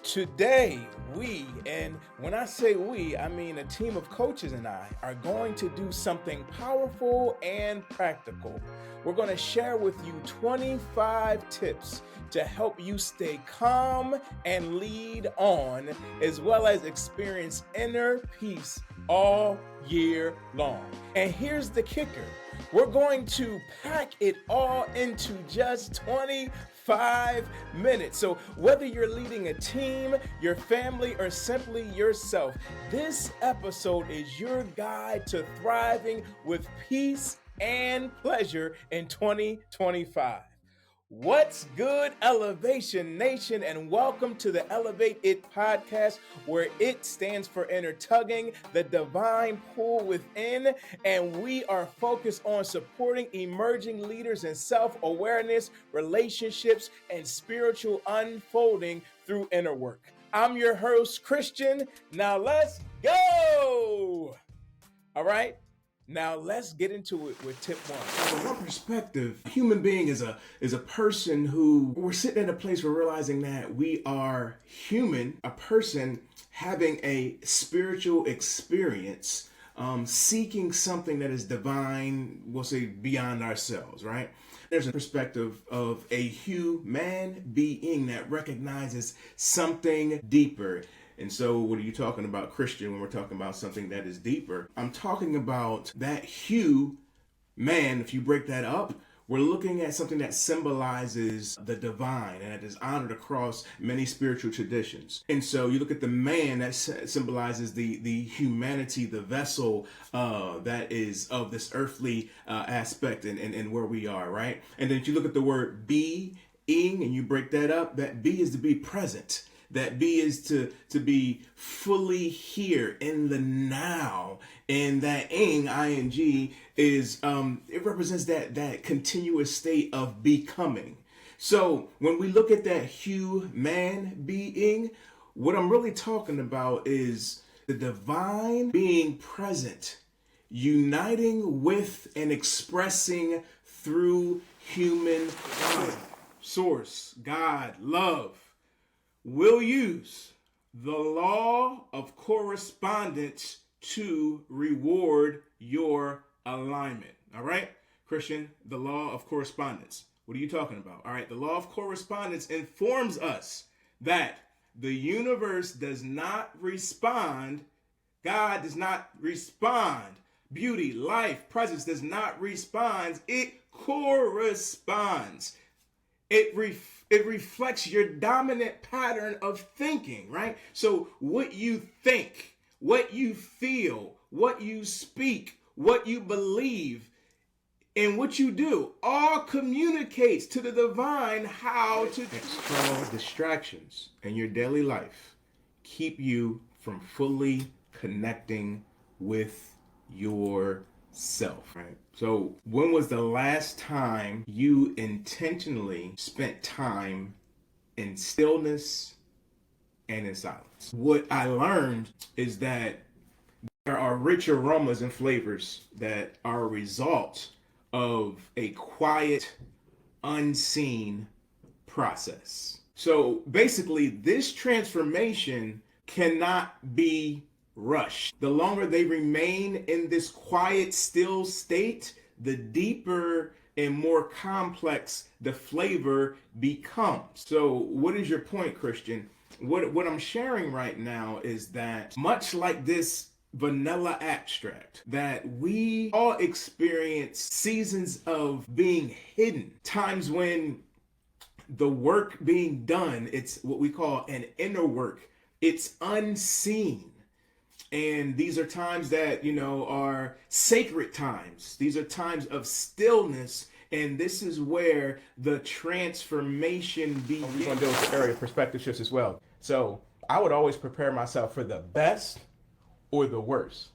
Today, and when I say we, I mean a team of coaches and I, are going to do something powerful and practical. We're going to share with you 25 tips to help you stay calm and lead on, as well as experience inner peace all year long. And here's the kicker. We're going to pack it all into just 25 minutes. So whether you're leading a team, your family, or simply yourself, this episode is your guide to thriving with peace and pleasure in 2025. What's good, Elevation Nation, and welcome to the Elevate It podcast, where it stands for inner tugging, the divine pull within, and we are focused on supporting emerging leaders in self-awareness, relationships, and spiritual unfolding through inner work. I'm your host, Christian. Now let's go! All right? Now let's get into it with tip one. From one perspective, a human being is a person who we're sitting in a place where realizing that we are human, a person having a spiritual experience, seeking something that is divine, we'll say beyond ourselves, right? There's a perspective of a human being that recognizes something deeper. And so what are you talking about, Christian, when we're talking about something that is deeper? I'm talking about that man, if you break that up, we're looking at something that symbolizes the divine and that is honored across many spiritual traditions. And so you look at the man, that symbolizes the humanity, the vessel that is of this earthly aspect and where we are, right? And then if you look at the word being and you break that up, that be is to be present. That be is to be fully here in the now. And that ing is, it represents that continuous state of becoming. So when we look at that human being, what I'm really talking about is the divine being present, uniting with and expressing through human source, God, love. Will use the law of correspondence to reward your alignment. All right, Christian, the law of correspondence. What are you talking about? All right, the law of correspondence informs us that the universe does not respond. God does not respond. Beauty, life, presence does not respond. It corresponds. It reflects your dominant pattern of thinking, right? So what you think, what you feel, what you speak, what you believe, and what you do all communicates to the divine how to... External distractions in your daily life keep you from fully connecting with yourself, right? So when was the last time you intentionally spent time in stillness and in silence? What I learned is that there are rich aromas and flavors that are a result of a quiet, unseen process. So basically, this transformation cannot be rushed. The longer they remain in this quiet, still state, the deeper and more complex the flavor becomes. So what is your point, Christian? What I'm sharing right now is that much like this vanilla extract, that we all experience seasons of being hidden, times when the work being done, it's what we call an inner work. It's unseen. And these are times that, are sacred times. These are times of stillness. And this is where the transformation begins. We're going to deal with the area of perspective shifts as well. So I would always prepare myself for the best or the worst.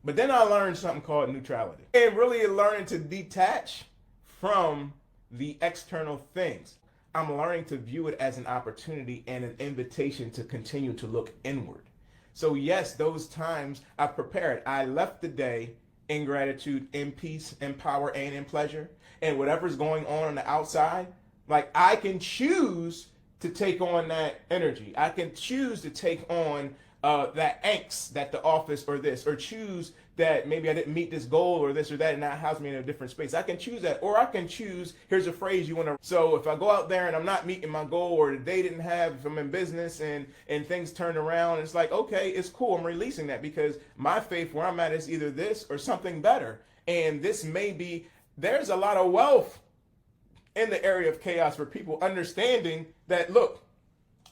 But then I learned something called neutrality. And really learning to detach from the external things. I'm learning to view it as an opportunity and an invitation to continue to look inward. So yes, those times I prepared. I left the day in gratitude, in peace, in power, and in pleasure. And whatever's going on the outside, like I can choose to take on that energy. I can choose to take on that angst that the office or this, or choose that maybe I didn't meet this goal or this or that, and that house me in a different space. I can choose that, or I can choose, here's a phrase you want to, so if I go out there and I'm not meeting my goal, or the day didn't have, if I'm in business and things turn around, it's like, okay, it's cool, I'm releasing that, because my faith where I'm at is either this or something better. And this may be, there's a lot of wealth in the area of chaos for people understanding that, look,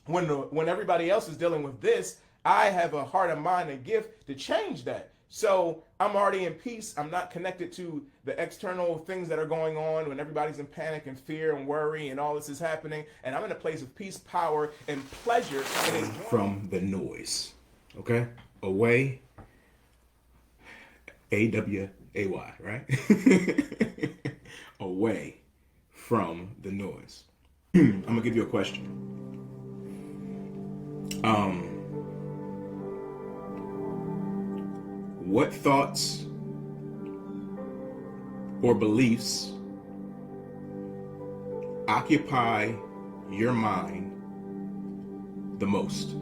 when everybody else is dealing with this, I have a heart and mind and gift to change that. So I'm already in peace. I'm not connected to the external things that are going on when everybody's in panic and fear and worry and all this is happening. And I'm in a place of peace, power, and pleasure. And from the noise, okay? Away, AWAY, right? Away from the noise. I'm gonna give you a question. What thoughts or beliefs occupy your mind the most?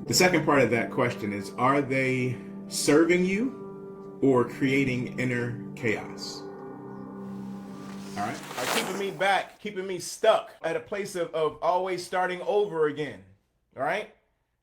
The second part of that question is, are they serving you or creating inner chaos? All right. Are keeping me back, keeping me stuck at a place of always starting over again. All right?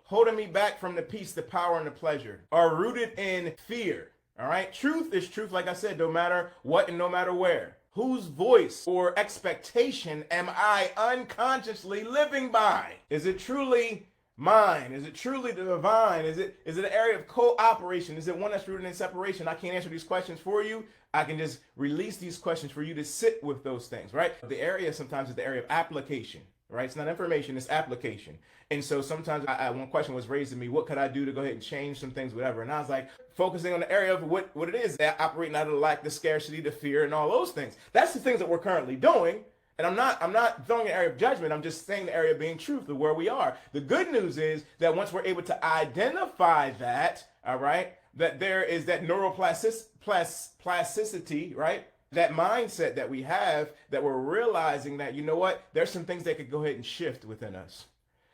Holding me back from the peace, the power, and the pleasure. Are rooted in fear. All right? Truth is truth, like I said, no matter what and no matter where. Whose voice or expectation am I unconsciously living by? Is it truly mine? Is it truly the divine? Is it an area of cooperation? Is it one that's rooted in separation? I can't answer these questions for you. I can just release these questions for you to sit with those things, right? The area sometimes is the area of application, right? It's not information, it's application. And so sometimes one question was raised to me, what could I do to go ahead and change some things, whatever? And I was like, focusing on the area of what it is, operating out of the lack, the scarcity, the fear, and all those things. That's the things that we're currently doing. And I'm not throwing an area of judgment. I'm just saying the area of being truth of where we are. The good news is that once we're able to identify that, all right, that there is that neuroplasticity, right? That mindset that we have, that we're realizing that, you know what, there's some things that could go ahead and shift within us.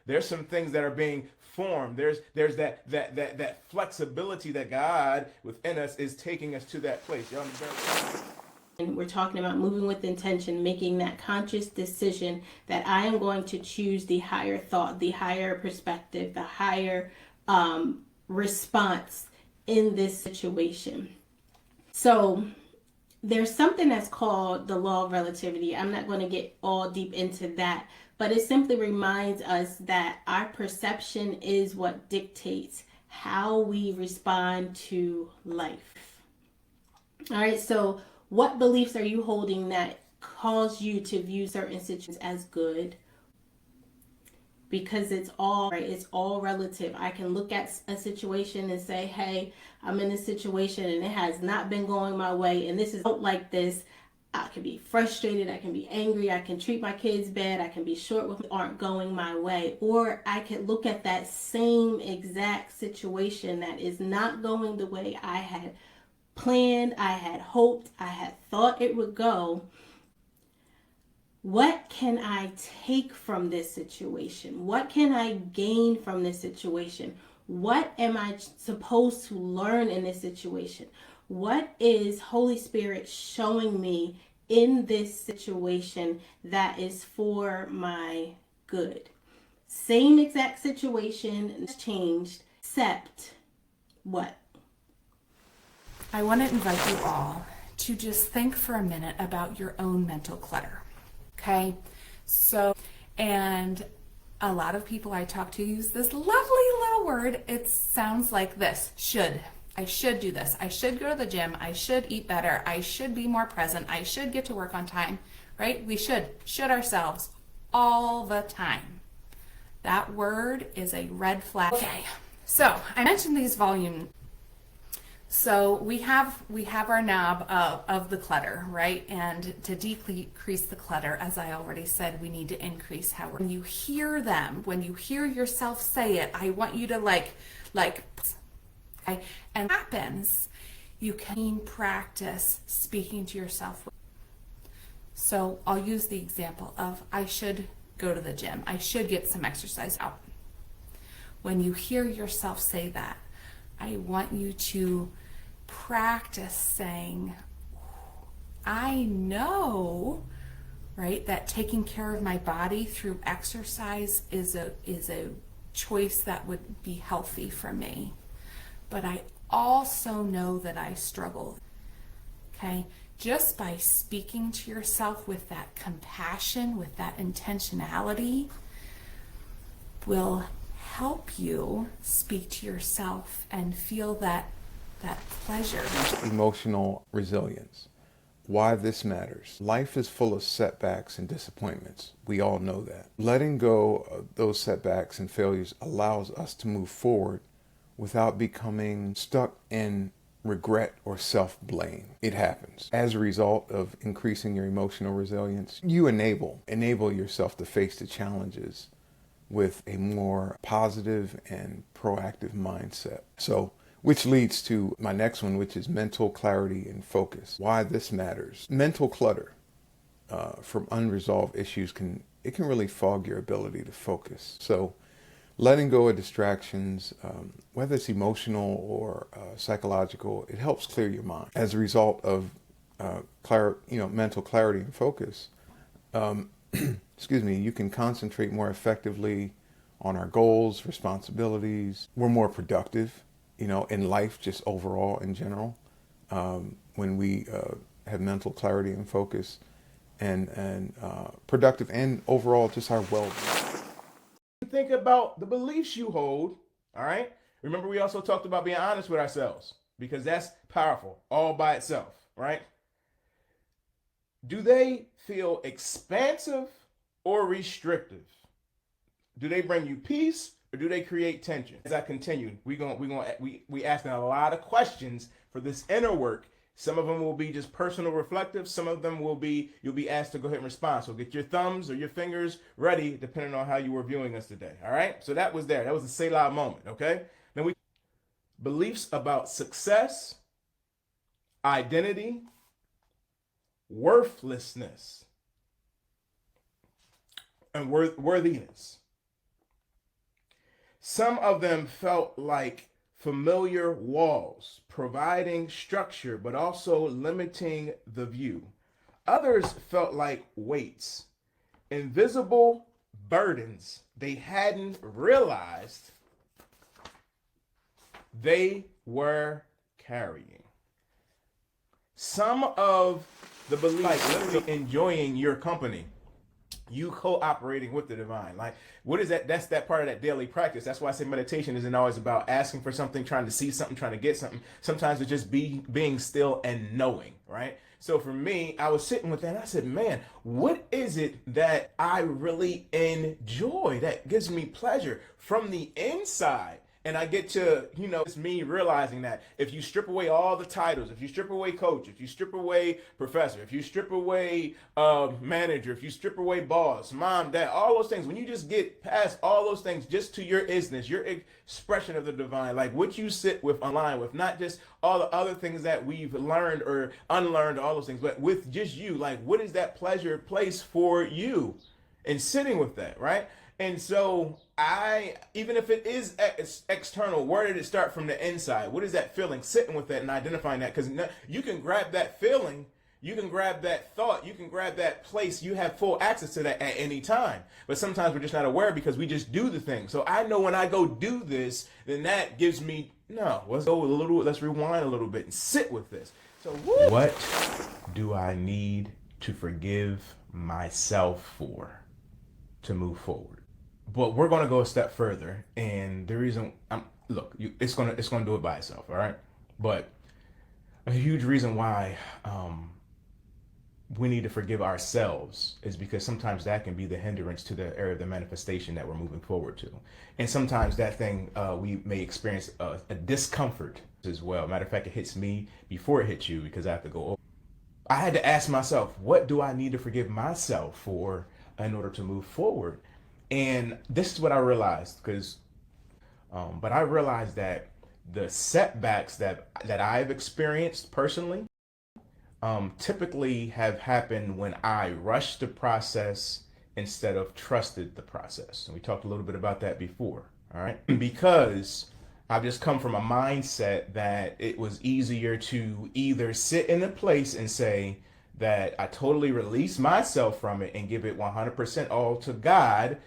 There's some things that are being formed. There's that flexibility that God within us is taking us to that place. Y'all understand? And we're talking about moving with intention, making that conscious decision that I am going to choose the higher thought, the higher perspective, the higher response in this situation. So there's something that's called the law of relativity. I'm not going to get all deep into that, but it simply reminds us that our perception is what dictates how we respond to life. All right, so what beliefs are you holding that cause you to view certain situations as good? Because it's all right, it's all relative. I can look at a situation and say, hey, I'm in a situation and it has not been going my way, and this is not like this. I can be frustrated, I can be angry, I can treat my kids bad, I can be short with aren't going my way. Or I can look at that same exact situation that is not going the way I had planned, I had hoped, I had thought it would go. What can I take from this situation? What can I gain from this situation? What am I supposed to learn in this situation? What is Holy Spirit showing me in this situation that is for my good? Same exact situation, changed, except what? I want to invite you all to just think for a minute about your own mental clutter. Okay, so, and a lot of people I talk to use this lovely little word. It sounds like this: should. I should do this. I should go to the gym. I should eat better. I should be more present. I should get to work on time, right? We should ourselves all the time. That word is a red flag. Okay, so I mentioned these volume. So we have our knob of the clutter, right? And to decrease the clutter, as I already said, we need to increase how when you hear them, when you hear yourself say it, I want you to like, okay? And what happens You can practice speaking to yourself. So I'll use the example of I should go to the gym. I should get some exercise out. When you hear yourself say that, I want you to practice saying, I know, right, that taking care of my body through exercise is a choice that would be healthy for me. But I also know that I struggle. Okay? Just by speaking to yourself with that compassion, with that intentionality, will help you speak to yourself and feel that pleasure. Emotional resilience. Why this matters. Life is full of setbacks and disappointments. We all know that. Letting go of those setbacks and failures allows us to move forward without becoming stuck in regret or self-blame. It happens. As a result of increasing your emotional resilience, you enable yourself to face the challenges with a more positive and proactive mindset. So, which leads to my next one, which is mental clarity and focus. Why this matters. Mental clutter from unresolved issues can really fog your ability to focus. So letting go of distractions, whether it's emotional or psychological, it helps clear your mind. As a result of mental clarity and focus, you can concentrate more effectively on our goals, responsibilities. We're more productive, in life, just overall in general, when we have mental clarity and focus, and productive, and overall just our well-being. Think about the beliefs you hold, all right? Remember, we also talked about being honest with ourselves, because that's powerful all by itself, right? Do they feel expansive or restrictive? Do they bring you peace or do they create tension? As I continue, we asking a lot of questions for this inner work. Some of them will be just personal reflective. Some of them will be, you'll be asked to go ahead and respond. So get your thumbs or your fingers ready, depending on how you were viewing us today. All right. So that was there. That was a say loud moment. Okay. Then beliefs about success, identity, worthlessness, and worthiness. Some of them felt like familiar walls, providing structure, but also limiting the view. Others felt like weights, invisible burdens they hadn't realized they were carrying. Some of the beliefs, like literally enjoying your company, you cooperating with the divine. Like, what is that? That's that part of that daily practice. That's why I say meditation isn't always about asking for something, trying to see something, trying to get something. Sometimes it's just being still and knowing, right? So for me, I was sitting with that and I said, man, what is it that I really enjoy, that gives me pleasure from the inside? And I get to, it's me realizing that if you strip away all the titles, if you strip away coach, if you strip away professor, if you strip away manager, if you strip away boss, mom, dad, all those things, when you just get past all those things just to your isness, your expression of the divine, like what you sit with, align with, not just all the other things that we've learned or unlearned, all those things, but with just you, like what is that pleasure place for you? And sitting with that, right? And so even if it is external, where did it start from the inside? What is that feeling? Sitting with that and identifying that, because you can grab that feeling, you can grab that thought, you can grab that place. You have full access to that at any time. But sometimes we're just not aware because we just do the thing. So I know when I go do this, then that gives me, let's rewind a little bit and sit with this. So what do I need to forgive myself for to move forward? But we're going to go a step further, and the reason it's going to do it by itself, all right? But a huge reason why we need to forgive ourselves is because sometimes that can be the hindrance to the area of the manifestation that we're moving forward to, and sometimes that thing we may experience a discomfort as well. Matter of fact, it hits me before it hits you because I have to go over. I had to ask myself, what do I need to forgive myself for in order to move forward? And this is what I realized, but I realized that the setbacks that I've experienced personally typically have happened when I rushed the process instead of trusted the process. And we talked a little bit about that before, all right? Because I've just come from a mindset that it was easier to either sit in a place and say that I totally release myself from it and give it 100% all to God,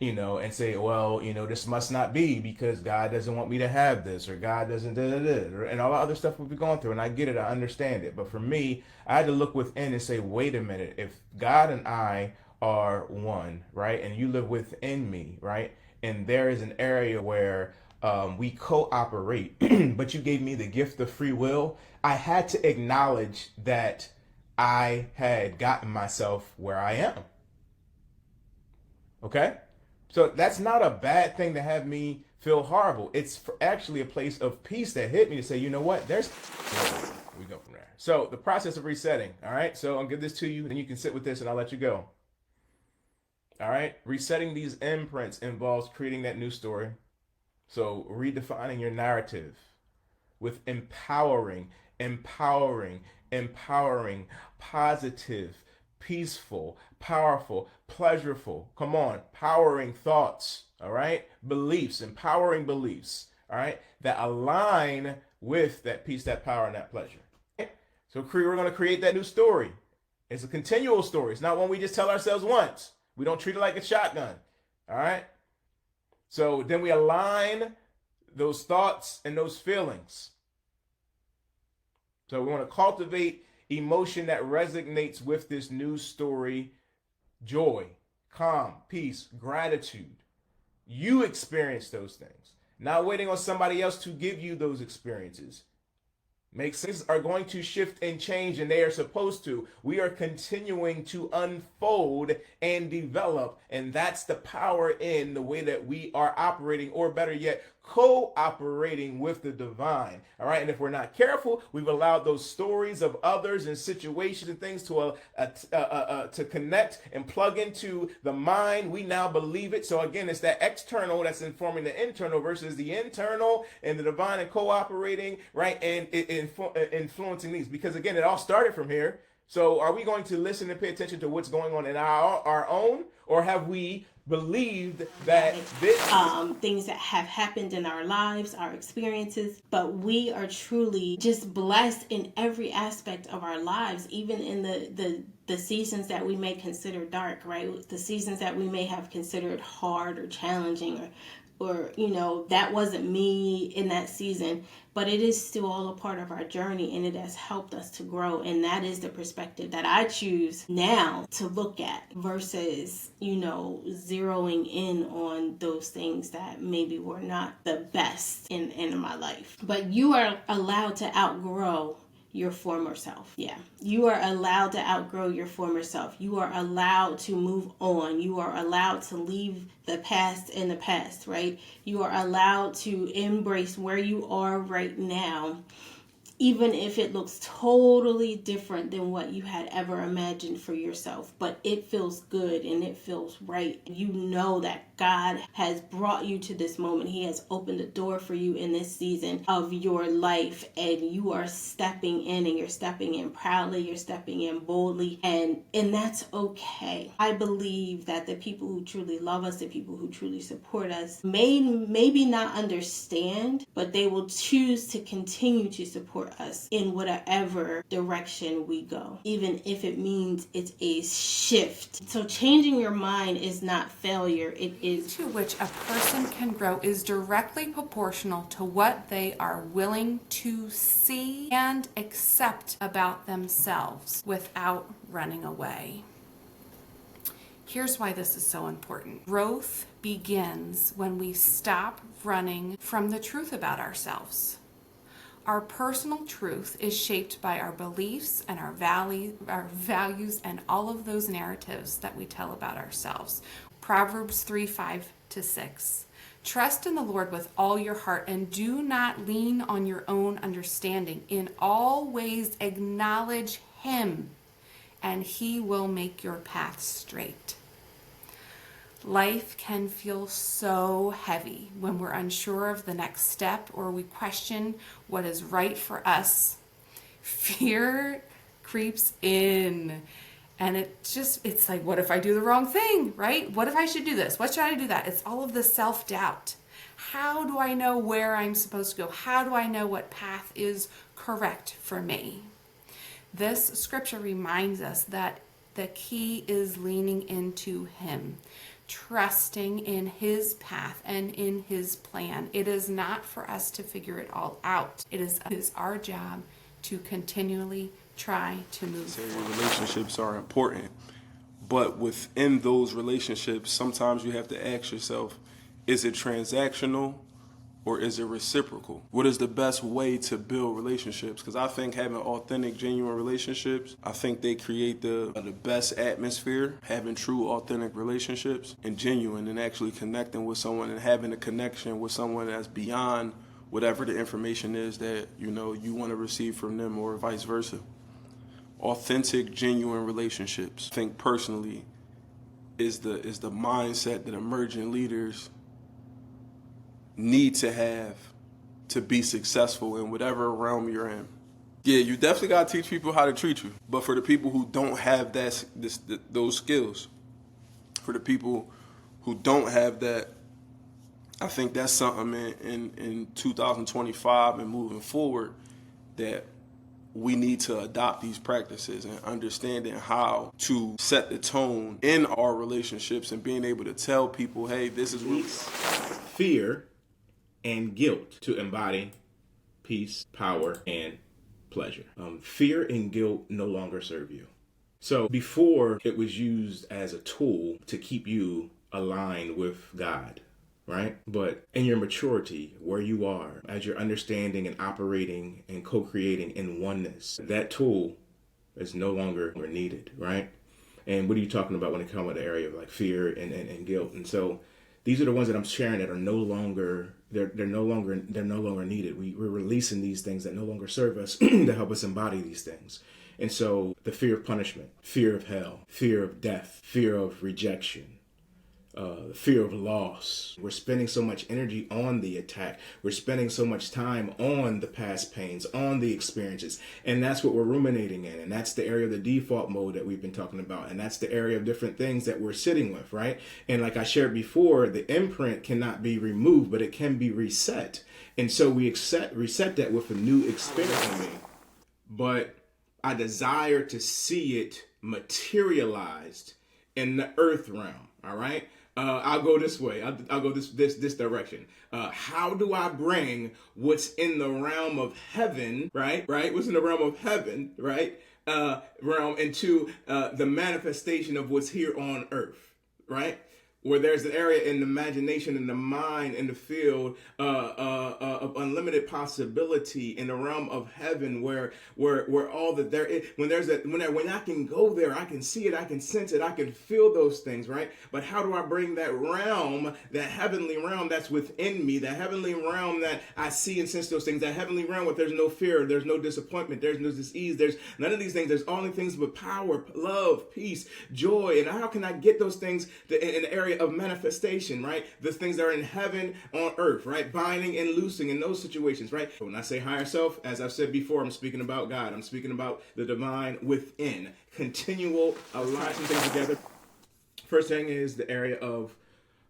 and say, well, this must not be because God doesn't want me to have this, or God doesn't, and all the other stuff we've been going through. And I get it, I understand it. But for me, I had to look within and say, wait a minute, if God and I are one, right? And you live within me, right? And there is an area where we cooperate, but you gave me the gift of free will. I had to acknowledge that I had gotten myself where I am. Okay? So that's not a bad thing to have me feel horrible. It's actually a place of peace that hit me to say, you know what? We go from there. So the process of resetting. All right. So I'll give this to you, and you can sit with this, and I'll let you go. All right. Resetting these imprints involves creating that new story. So redefining your narrative with empowering, positive, peaceful, powerful, pleasureful. Come on, powering thoughts, all right? Beliefs, empowering beliefs, all right? That align with that peace, that power, and that pleasure. Okay? So we're going to create that new story. It's a continual story. It's not one we just tell ourselves once. We don't treat it like a shotgun, all right? So then we align those thoughts and those feelings. So we want to cultivate emotion that resonates with this new story: joy, calm, peace, gratitude. You experience those things, not waiting on somebody else to give you those experiences. Things are going to shift and change, and they are supposed to. We are continuing to unfold and develop, and that's the power in the way that we are operating, or better yet, cooperating with the divine. All right, and if we're not careful, we've allowed those stories of others and situations and things to connect and plug into the mind. We now believe it. So again, it's that external that's informing the internal versus the internal and the divine, and cooperating, right, and influencing these. Because again, it all started from here. So are we going to listen and pay attention to what's going on in our own, or have we believed that things that have happened in our lives, our experiences, but we are truly just blessed in every aspect of our lives, even in the seasons that we may consider dark, right? The seasons that we may have considered hard or challenging, or that wasn't me in that season, but it is still all a part of our journey, and it has helped us to grow. And that is the perspective that I choose now to look at versus zeroing in on those things that maybe were not the best in my life. But you are allowed to outgrow your former self. Yeah. You are allowed to outgrow your former self. You are allowed to move on. You are allowed to leave the past in the past, right? You are allowed to embrace where you are right now, even if it looks totally different than what you had ever imagined for yourself. But it feels good and it feels right. You know that God has brought you to this moment. He has opened the door for you in this season of your life, and you are stepping in, and you're stepping in proudly, you're stepping in boldly, and that's okay. I believe that the people who truly love us, the people who truly support us, maybe not understand, but they will choose to continue to support us in whatever direction we go, even if it means it's a shift. So changing your mind is not failure. It is to which a person can grow is directly proportional to what they are willing to see and accept about themselves without running away. Here's why this is so important. Growth begins when we stop running from the truth about ourselves. Our personal truth is shaped by our beliefs and our values and all of those narratives that we tell about ourselves. Proverbs 3:5-6. Trust in the Lord with all your heart and do not lean on your own understanding. In all ways acknowledge Him, and He will make your path straight. Life can feel so heavy when we're unsure of the next step or we question what is right for us. Fear creeps in. And it's like, what if I do the wrong thing, right? What if I should do this? What should I do that? It's all of the self-doubt. How do I know where I'm supposed to go? How do I know what path is correct for me? This scripture reminds us that the key is leaning into Him, trusting in His path and in His plan. It is not for us to figure it all out. It is our job to continually try to move forward. Relationships are important, but within those relationships, sometimes you have to ask yourself, is it transactional or is it reciprocal? What is the best way to build relationships? Because I think having authentic, genuine relationships, I think they create the best atmosphere, having true, authentic relationships, and genuine, and actually connecting with someone and having a connection with someone that's beyond whatever the information is that you want to receive from them, or vice versa. Authentic, genuine relationships, I think personally, is the mindset that emerging leaders need to have to be successful in whatever realm you're in. Yeah, you definitely got to teach people how to treat you. But for the people who don't have those skills, for the people who don't have that, I think that's something in 2025 and moving forward that we need to adopt these practices and understanding how to set the tone in our relationships and being able to tell people, hey, this is what... Fear and guilt to embody peace, power, and pleasure. Fear and guilt no longer serve you. So before, it was used as a tool to keep you aligned with God, right? But in your maturity, where you are, as you're understanding and operating and co-creating in oneness, that tool is no longer needed, right? And what are you talking about when it comes to the area of like fear and guilt? And so these are the ones that I'm sharing that are no longer needed. We're releasing these things that no longer serve us to help us embody these things. And so the fear of punishment, fear of hell, fear of death, fear of rejection, fear of loss. We're spending so much energy on the attack. We're spending so much time on the past pains, on the experiences. And that's what we're ruminating in. And that's the area of the default mode that we've been talking about. And that's the area of different things that we're sitting with, right? And like I shared before, the imprint cannot be removed, but it can be reset. And so we reset that with a new experience in me. But I desire to see it materialized in the earth realm, all right? I'll go this way. I'll go this direction. How do I bring what's in the realm of heaven, right? What's in the realm of heaven, right? Realm into the manifestation of what's here on earth, right? Where there's an area in the imagination, in the mind, in the field of unlimited possibility in the realm of heaven, where all that there is, when I can go there, I can see it, I can sense it, I can feel those things, right? But how do I bring that realm, that heavenly realm that's within me, that heavenly realm that I see and sense those things, that heavenly realm where there's no fear, there's no disappointment, there's no disease, there's none of these things, there's only things but power, love, peace, joy, and how can I get those things in the area of manifestation, right? The things that are in heaven on earth, right? Binding and loosing in those situations, right? When I say higher self, as I've said before, I'm speaking about God. I'm speaking about the divine within. Continual aligning things together. First thing is the area of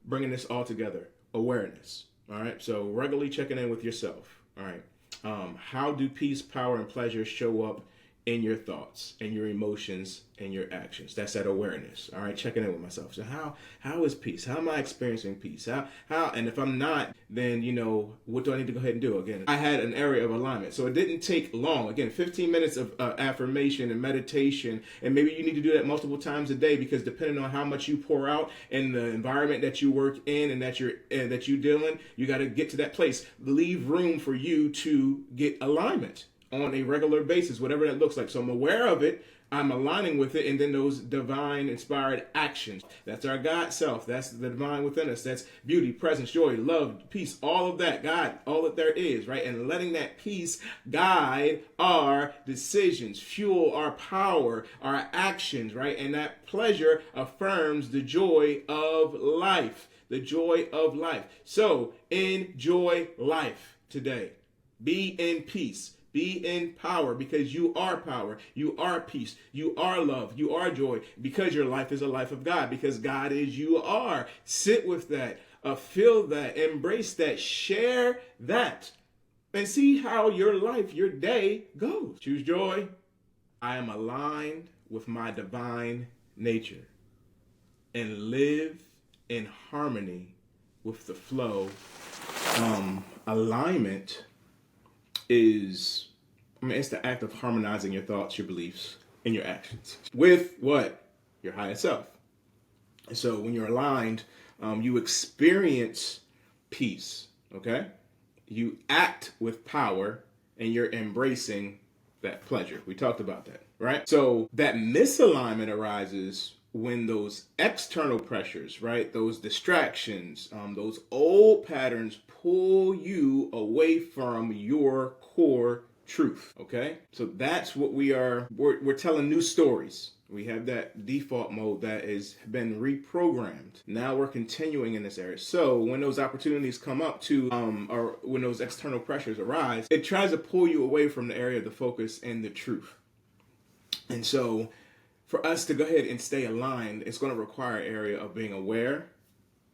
bringing this all together. Awareness, all right? So regularly checking in with yourself, all right? How do peace, power, and pleasure show up in your thoughts, in your emotions, and your actions? That's that awareness. All right, checking in with myself. So how is peace? How am I experiencing peace? How? And if I'm not, then what do I need to go ahead and do? Again, I had an area of alignment, so it didn't take long. Again, 15 minutes of affirmation and meditation, and maybe you need to do that multiple times a day, because depending on how much you pour out in the environment that you work in and that you deal in, you got to get to that place. Leave room for you to get alignment. on a regular basis, whatever that looks like. So I'm aware of it, I'm aligning with it, and then those divine inspired actions. That's our God self. That's the divine within us. That's beauty, presence, joy, love, peace, all of that, God, all that there is, right? And letting that peace guide our decisions, fuel our power, our actions, right? And that pleasure affirms the joy of life. The joy of life. So enjoy life today. Be in peace. Be in power, because you are power. You are peace. You are love. You are joy, because your life is a life of God, because God is you are. Sit with that. Feel that. Embrace that. Share that. And see how your life, your day goes. Choose joy. I am aligned with my divine nature and live in harmony with the flow. Alignment is, it's the act of harmonizing your thoughts, your beliefs, and your actions with what? Your higher self. So when you're aligned, you experience peace, okay? You act with power, and you're embracing that pleasure. We talked about that, right? So that misalignment arises when those external pressures, right, those distractions, those old patterns pull you away from your core truth, okay? So that's what we're telling new stories. We have that default mode that has been reprogrammed. Now we're continuing in this area. So when those opportunities come up or when those external pressures arise, it tries to pull you away from the area of the focus and the truth. And so for us to go ahead and stay aligned, it's going to require an area of being aware,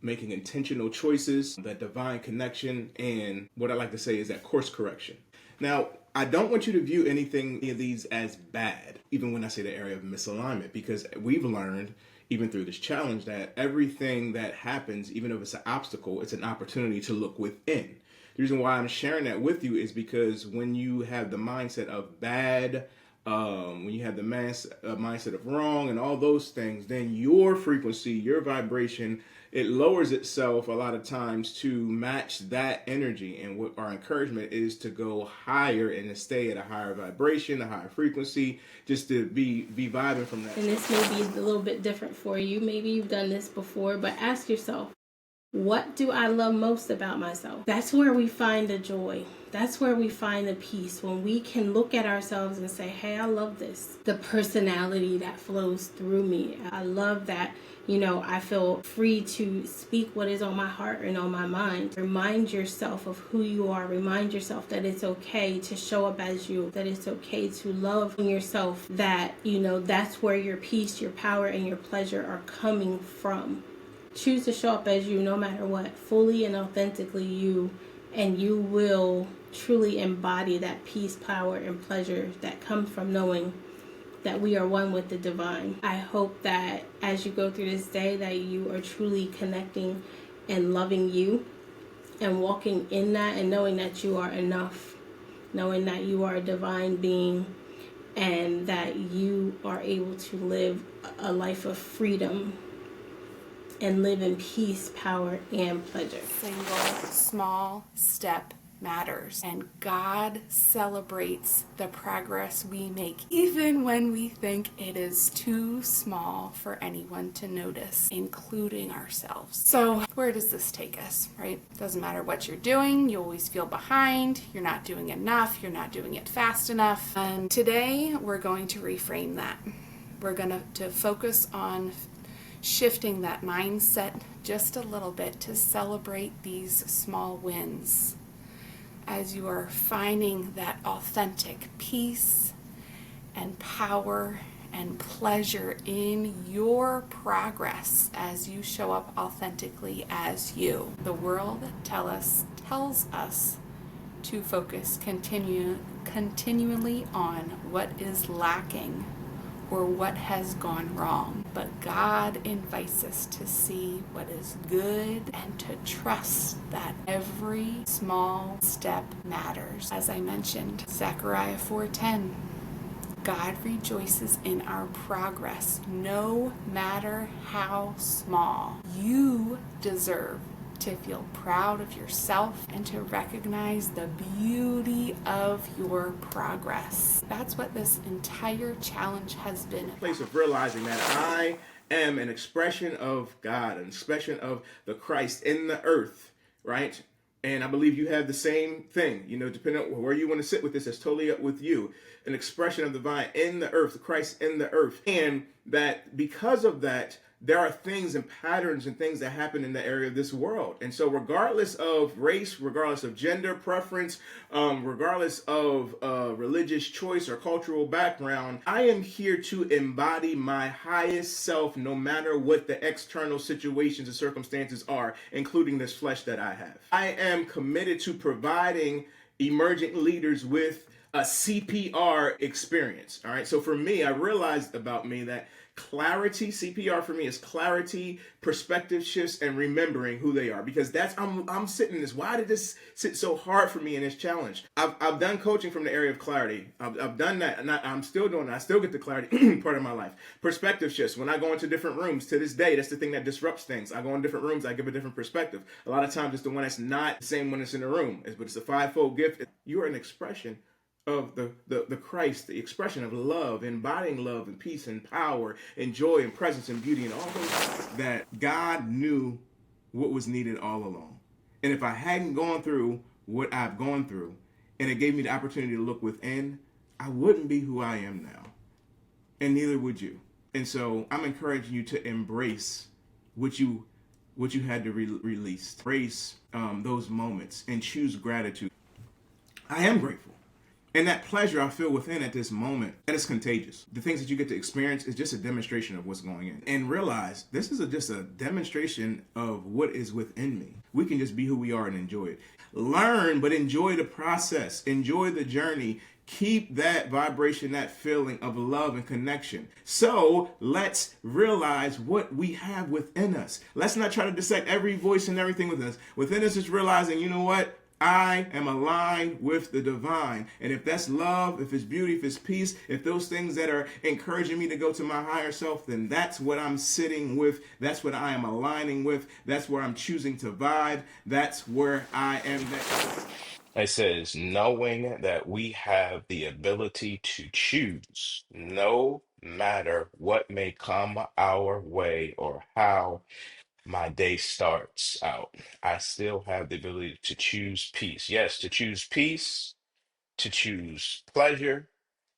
making intentional choices, that divine connection, and what I like to say is that course correction. Now, I don't want you to view any of these as bad, even when I say the area of misalignment, because we've learned, even through this challenge, that everything that happens, even if it's an obstacle, it's an opportunity to look within. The reason why I'm sharing that with you is because when you have the mindset of bad, when you have the mindset of wrong and all those things, then your frequency, your vibration, it lowers itself a lot of times to match that energy. And what our encouragement is to go higher and to stay at a higher vibration, a higher frequency, just to be vibing from that. And this may be a little bit different for you. Maybe you've done this before, but ask yourself, what do I love most about myself? That's where we find the joy. That's where we find the peace, when we can look at ourselves and say, hey, I love this. The personality that flows through me. I love that, I feel free to speak what is on my heart and on my mind. Remind yourself of who you are. Remind yourself that it's okay to show up as you, that it's okay to love yourself, that, that's where your peace, your power, and your pleasure are coming from. Choose to show up as you no matter what, fully and authentically you, and you will truly embody that peace, power, and pleasure that comes from knowing that we are one with the divine. I hope that as you go through this day that you are truly connecting and loving you and walking in that and knowing that you are enough, knowing that you are a divine being and that you are able to live a life of freedom and live in peace, power, and pleasure. Single small step matters, and God celebrates the progress we make, even when we think it is too small for anyone to notice, including ourselves. So where does this take us, right? Doesn't matter what you're doing, you always feel behind, you're not doing enough, you're not doing it fast enough. And today we're going to reframe that. We're going to focus on shifting that mindset just a little bit to celebrate these small wins as you are finding that authentic peace and power and pleasure in your progress as you show up authentically as you. The world tells us to focus continually on what is lacking or what has gone wrong. But God invites us to see what is good and to trust that every small step matters. As I mentioned, Zechariah 4:10, God rejoices in our progress, no matter how small. You deserve to feel proud of yourself, and to recognize the beauty of your progress. That's what this entire challenge has been. Place of realizing that I am an expression of God, an expression of the Christ in the earth, right? And I believe you have the same thing, depending on where you want to sit with this, it's totally up with you. An expression of the divine in the earth, the Christ in the earth. And that because of that, there are things and patterns and things that happen in the area of this world. And so regardless of race, regardless of gender preference, regardless of religious choice or cultural background, I am here to embody my highest self no matter what the external situations and circumstances are, including this flesh that I have. I am committed to providing emergent leaders with a CPR experience. All right. So for me, I realized about me that clarity, CPR for me is clarity, perspective shifts, and remembering who they are. Because I'm sitting in this. Why did this sit so hard for me in this challenge? I've done coaching from the area of clarity. I've done that, and I'm still doing that. I still get the clarity part of my life. Perspective shifts. When I go into different rooms, to this day, that's the thing that disrupts things. I go in different rooms, I give a different perspective. A lot of times, it's the one that's not the same one that's in the room, but it's a fivefold gift. You're an expression of the Christ, the expression of love, embodying love and peace and power and joy and presence and beauty and all those things that God knew what was needed all along. And if I hadn't gone through what I've gone through, and it gave me the opportunity to look within, I wouldn't be who I am now. And neither would you. And so I'm encouraging you to embrace what you had to release. Embrace those moments and choose gratitude. I am grateful. And that pleasure I feel within at this moment, that is contagious. The things that you get to experience is just a demonstration of what's going in. And realize this is just a demonstration of what is within me. We can just be who we are and enjoy it. Learn, but enjoy the process. Enjoy the journey. Keep that vibration, that feeling of love and connection. So let's realize what we have within us. Let's not try to dissect every voice and everything within us. Within us is realizing, you know what? I am aligned with the divine. And if that's love, if it's beauty, if it's peace, if those things that are encouraging me to go to my higher self, then that's what I'm sitting with. That's what I am aligning with. That's where I'm choosing to vibe. That's where I am. It says, knowing that we have the ability to choose, no matter what may come our way or how my day starts out, I still have the ability to choose peace. Yes, to choose peace, to choose pleasure,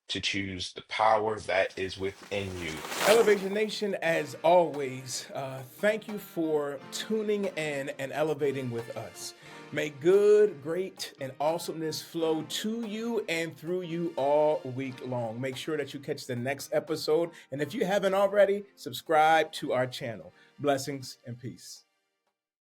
to choose the power that is within you. Elevation Nation, as always, thank you for tuning in and elevating with us. May good, great, and awesomeness flow to you and through you all week long. Make sure that you catch the next episode. And if you haven't already, subscribe to our channel. Blessings and peace.